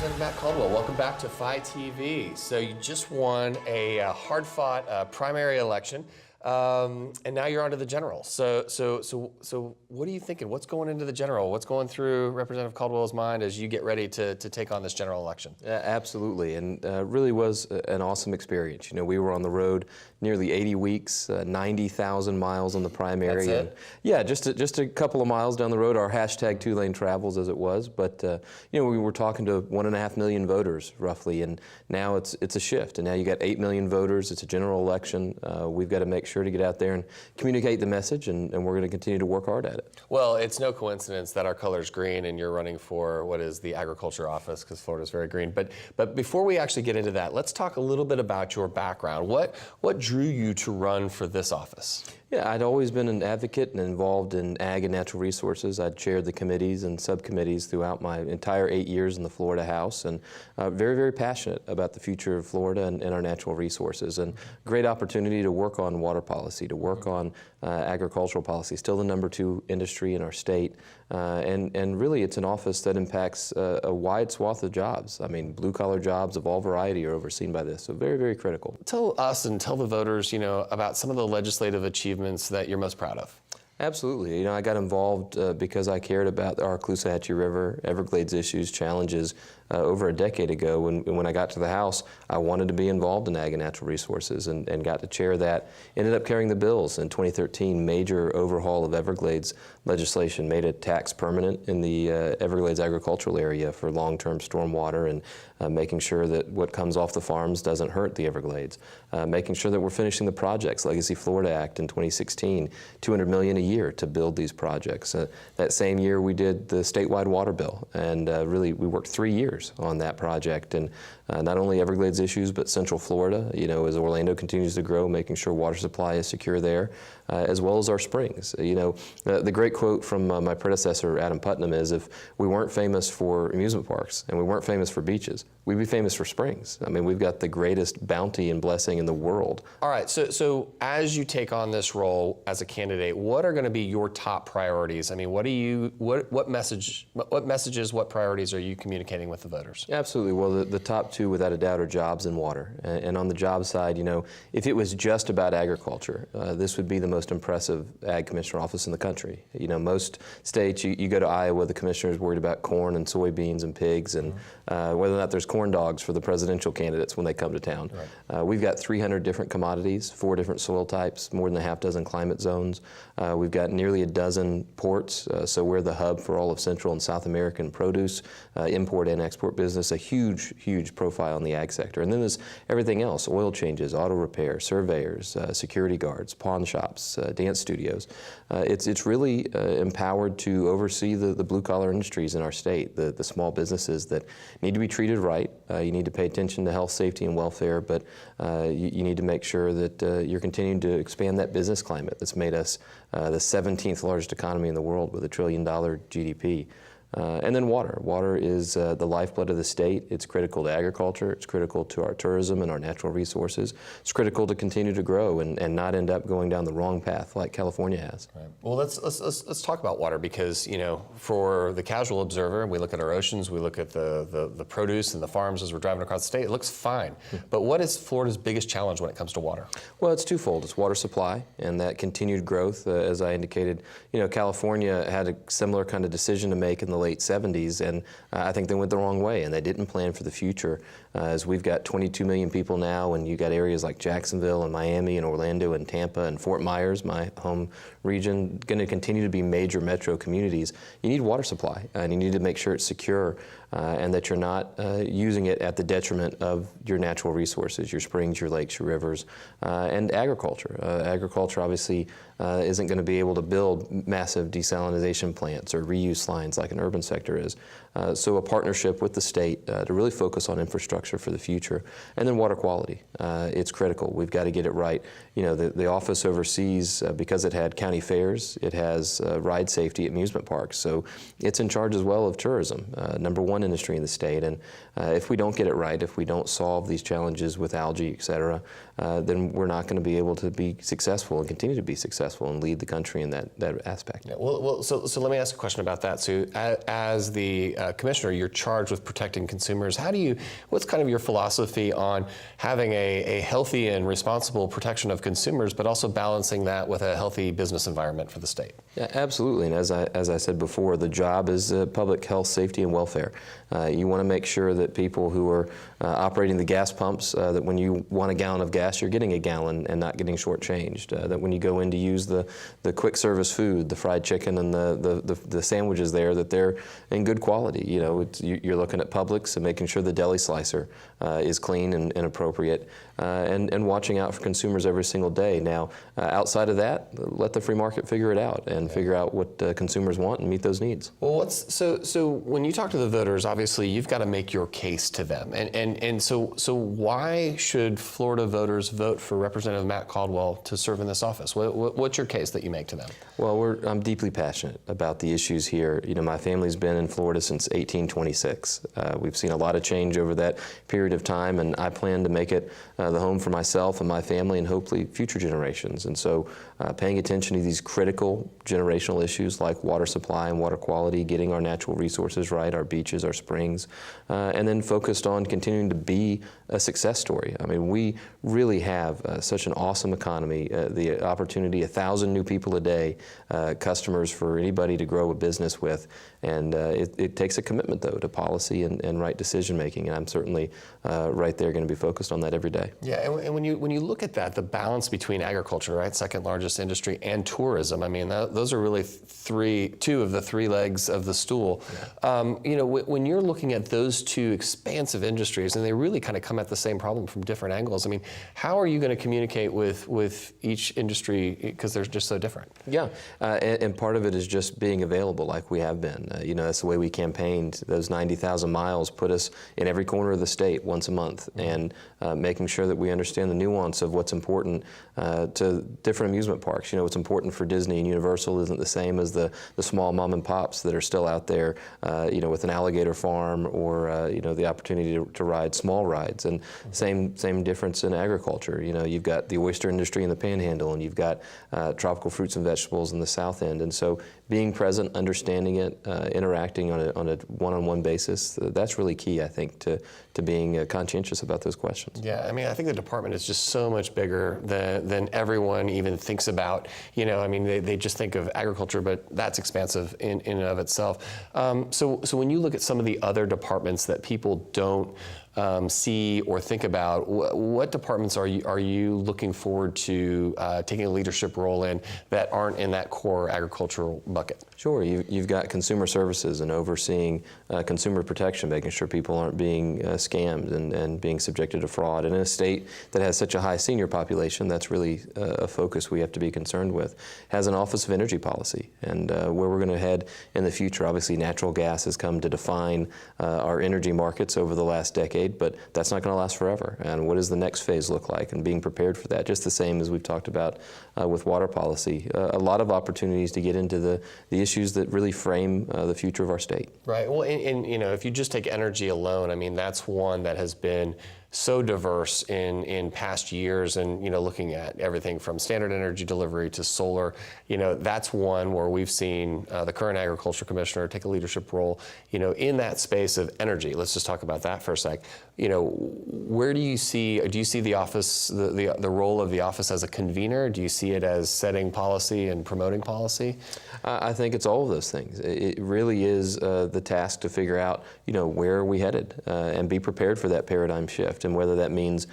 Representative Matt Caldwell, welcome back to FLITernetTV. So you just won a hard-fought primary election, and now you're on to the general. So what are you thinking? What's going into the general? What's going through Representative Caldwell's mind as you get ready to take on this general election? Absolutely, and really was an awesome experience. You know, we were on the road nearly 80 weeks, 90,000 miles on the primary. That's it? And yeah, just a couple of miles down the road, our hashtag two-lane travels as it was. But you know, we were talking to 1.5 million voters roughly, and now it's a shift. And now you got 8 million voters. It's a general election. We've got to make sure to get out there and communicate the message, and we're going to continue to work hard at it. Well, it's no coincidence that our color's green and you're running for what is the agriculture office, because Florida's very green. But before we actually get into that, let's talk a little bit about your background. What drew you to run for this office? Yeah, I'd always been an advocate and involved in ag and natural resources. I'd chaired the committees and subcommittees throughout my entire 8 years in the Florida House, and very, very passionate about the future of Florida and our natural resources. And great opportunity to work on water policy, to work on agricultural policy, still the #2 industry in our state. And really, it's an office that impacts a wide swath of jobs. I mean, blue-collar jobs of all variety are overseen by this, so very, very critical. Tell us and tell the voters, you know, about some of the legislative achievements that you're most proud of. Absolutely. You know, I got involved because I cared about our Caloosahatchee River, Everglades issues, challenges over a decade ago. When I got to the House, I wanted to be involved in ag and natural resources and got to chair that. Ended up carrying the bills in 2013, major overhaul of Everglades legislation, made a tax permanent in the Everglades agricultural area for long-term stormwater, and making sure that what comes off the farms doesn't hurt the Everglades. Making sure that we're finishing the projects, Legacy Florida Act in 2016, $200 million a year to build these projects. That same year we did the statewide water bill, and really we worked 3 years on that project, and not only Everglades issues but Central Florida, you know, as Orlando continues to grow, making sure water supply is secure there, as well as our springs. You know, the great quote from my predecessor Adam Putnam is, if we weren't famous for amusement parks and we weren't famous for beaches, we'd be famous for springs. I mean, we've got the greatest bounty and blessing in the world. All right, so as you take on this role as a candidate, what are going to be your top priorities? I mean, what messages, what priorities are you communicating with the voters? Absolutely. Well, the top two, without a doubt, are jobs and water. And on the job side, you know, if it was just about agriculture, this would be the most impressive ag commissioner office in the country. You know, most states, you go to Iowa, the commissioner is worried about corn and soybeans and pigs, and whether or not there's corn dogs for the presidential candidates when they come to town. Right. We've got 300 different commodities, 4 different soil types, more than a half dozen climate zones. We've got nearly a dozen ports, so we're the hub for all of Central and South American produce, import and export business, a huge, huge profile in the ag sector. And then there's everything else, oil changes, auto repair, surveyors, security guards, pawn shops, dance studios. It's really empowered to oversee the blue-collar industries in our state, the small businesses that need to be treated right. You need to pay attention to health, safety, and welfare, but you need to make sure that you're continuing to expand that business climate that's made us the 17th largest economy in the world with $1 trillion GDP. And then water. Water is the lifeblood of the state. It's critical to agriculture. It's critical to our tourism and our natural resources. It's critical to continue to grow and not end up going down the wrong path like California has. Right. Well, let's talk about water, because, you know, for the casual observer, we look at our oceans, we look at the produce and the farms as we're driving across the state. It looks fine. But what is Florida's biggest challenge when it comes to water? Well, it's twofold. It's water supply and that continued growth. As I indicated, you know, California had a similar kind of decision to make in the late 70s, and I think they went the wrong way, and they didn't plan for the future. As we've got 22 million people now, and you got areas like Jacksonville and Miami and Orlando and Tampa and Fort Myers, my home region, going to continue to be major metro communities. You need water supply, and you need to make sure it's secure and that you're not using it at the detriment of your natural resources, your springs, your lakes, your rivers, and agriculture. Agriculture obviously isn't going to be able to build massive desalination plants or reuse lines like an urban sector is. So a partnership with the state to really focus on infrastructure for the future. And then water quality. It's critical. We've got to get it right. You know, the office oversees, because it had county fairs, it has ride safety at amusement parks. So it's in charge as well of tourism. #1 one industry in the state. And if we don't get it right, if we don't solve these challenges with algae, et cetera, then we're not going to be able to be successful and continue to be successful and lead the country in that aspect. Yeah, so let me ask a question about that. So as the commissioner, you're charged with protecting consumers. What's kind of your philosophy on having a healthy and responsible protection of consumers, but also balancing that with a healthy business environment for the state? Yeah, absolutely. And as I said before, the job is public health, safety, and welfare. You want to make sure that people who are operating the gas pumps, that when you want a gallon of gas, you're getting a gallon and not getting shortchanged. That when you go in to use the quick service food, the fried chicken and the sandwiches there, that they're in good quality. You know, you're looking at Publix and making sure the deli slicer is clean and appropriate, and watching out for consumers every single day. Now, outside of that, let the free market figure it out and figure out what consumers want and meet those needs. Well, so when you talk to the voters, obviously you've got to make your case to them, and so why should Florida voters vote for Representative Matt Caldwell to serve in this office? What's your case that you make to them? Well, I'm deeply passionate about the issues here. You know, my family's been in Florida since 1826. We've seen a lot of change over that period of time, and I plan to make it the home for myself and my family and hopefully future generations. And so paying attention to these critical generational issues like water supply and water quality, getting our natural resources right, our beaches, our springs, and then focused on continuing to be a success story. I mean, we really have such an awesome economy, the opportunity, 1,000 new people a day, customers for anybody to grow a business with, and it takes a commitment, though, to policy and right decision making, and I'm certainly right there going to be focused on that every day. Yeah, and when you look at that, the balance between agriculture, right, second largest industry, and tourism, I mean, those are really two of the three legs of the stool. Yeah. You know, when you're looking at those two expansive industries, and they really kind of come at the same problem from different angles, I mean, how are you going to communicate with each industry, because they're just so different? Yeah, and part of it is just being available like we have been. You know, that's the way we campaigned. Those 90,000 miles put us in every corner of the state once a month, and making sure that we understand the nuance of what's important to different amusement parks. You know, what's important for Disney and Universal isn't the same as the small mom and pops that are still out there, you know, with an alligator farm or, you know, the opportunity to ride small rides. And same difference in agriculture. You know, you've got the oyster industry in the Panhandle, and you've got tropical fruits and vegetables in the South End. And so being present, understanding it, interacting on a one-on-one basis, that's really key, I think, to being conscientious about those questions. Yeah, I mean, I think the department is just so much bigger than everyone even thinks about. You know, I mean, they just think of agriculture, but that's expansive in and of itself. So when you look at some of the other departments that people don't see or think about, what departments are you looking forward to taking a leadership role in that aren't in that core agricultural bucket? Sure. You've got consumer services and overseeing consumer protection, making sure people aren't being scammed and being subjected to fraud. And in a state that has such a high senior population, that's really a focus we have to be concerned with. Has an Office of Energy Policy, and where we're going to head in the future. Obviously, natural gas has come to define our energy markets over the last decade, but that's not going to last forever. And what does the next phase look like, and being prepared for that, just the same as we've talked about with water policy. A lot of opportunities to get into the issues that really frame the future of our state. Right. Well, and you know, if you just take energy alone, I mean, that's one that has been so diverse in past years, and you know, looking at everything from standard energy delivery to solar, you know, that's one where we've seen the current agriculture commissioner take a leadership role, you know, in that space of energy. Let's just talk about that for a sec. You know, where do you see the office, the role of the office as a convener? Do you see it as setting policy and promoting policy? I think it's all of those things. It really is the task to figure out, you know, where are we headed, and be prepared for that paradigm shift. And whether that means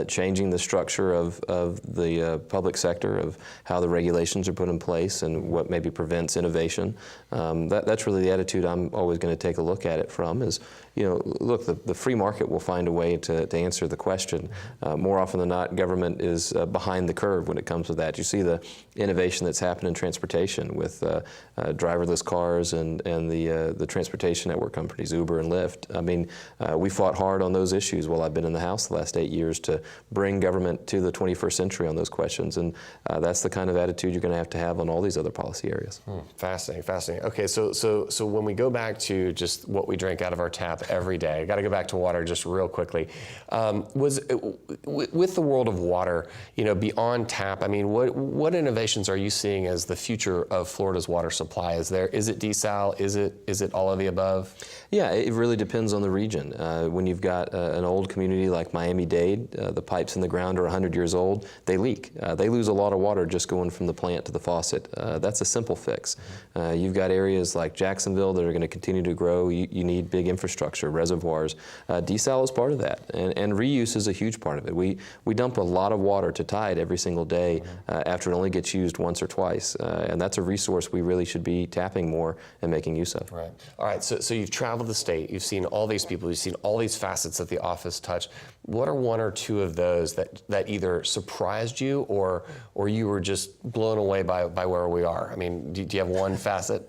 changing the structure of the public sector, of how the regulations are put in place and what maybe prevents innovation, that's really the attitude I'm always going to take a look at it from is, you know, look, the free market will find a way to answer the question. More often than not, government is behind the curve when it comes to that. You see the innovation that's happened in transportation with driverless cars and the transportation network companies, Uber and Lyft. I mean, we fought hard on those issues while I've been in the House the last 8 years to bring government to the 21st century on those questions. And that's the kind of attitude you're going to have on all these other policy areas. Fascinating, fascinating. Okay, so when we go back to just what we drink out of our tap every day, I got to go back to water just real quickly. With the world of water, beyond tap, I mean, what innovations are you seeing as the future of Florida's water supply? Is it desal? Is it all of the above? Yeah, it really depends on the region. When you've got an old community like Miami-Dade, the pipes in the ground are 100 years old, they leak. They lose a lot of water just going from the plant to the faucet. That's a simple fix. You've got areas like Jacksonville that are going to continue to grow. You need big infrastructure, reservoirs. Desal is part of that, and reuse is a huge part of it. We dump a lot of water to tide every single day after it only gets used once or twice, and that's a resource we really should be tapping more and making use of. Right. All right, so you've traveled the state, you've seen all these people, you've seen all these facets that the office touch. What are one or two of those that either surprised you or you were just blown away by where we are? I mean, do you have one facet?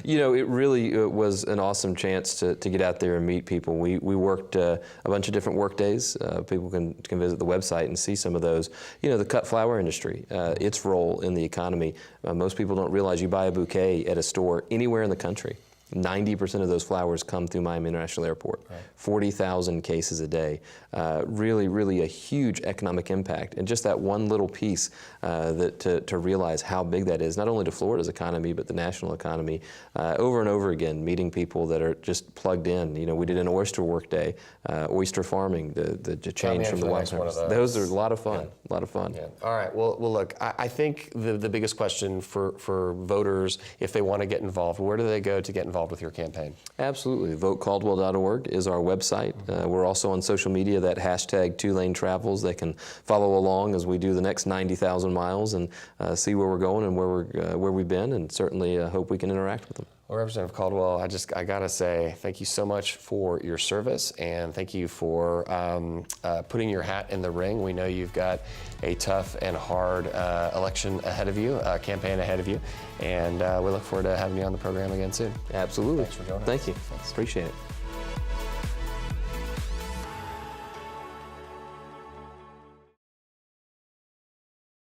It really was an awesome chance to get out there and meet people. We worked a bunch of different work days. People can visit the website and see some of those. The cut flower industry, its role in the economy. Most people don't realize you buy a bouquet at a store anywhere in the country. 90% of those flowers come through Miami International Airport. Right. 40,000 cases a day. Really, really a huge economic impact. And just that one little piece to realize how big that is, not only to Florida's economy, but the national economy. Over and over again, meeting people that are just plugged in. We did an oyster work day, oyster farming, the change from the wild harvest. Those are a lot of fun, a lot of fun. Yeah. All right, well look, I think the biggest question for voters, if they want to get involved, where do they go to get involved with your campaign? Absolutely. VoteCaldwell.org is our website. We're also on social media, that hashtag 2LaneTravels. They can follow along as we do the next 90,000 miles and see where we're going and where we've been, and certainly hope we can interact with them. Well, Representative Caldwell, I gotta say thank you so much for your service, and thank you for putting your hat in the ring. We know you've got a tough and hard election ahead of you, campaign ahead of you, and we look forward to having you on the program again soon. Absolutely. Thanks for joining us. Thank you. Thanks. Appreciate it.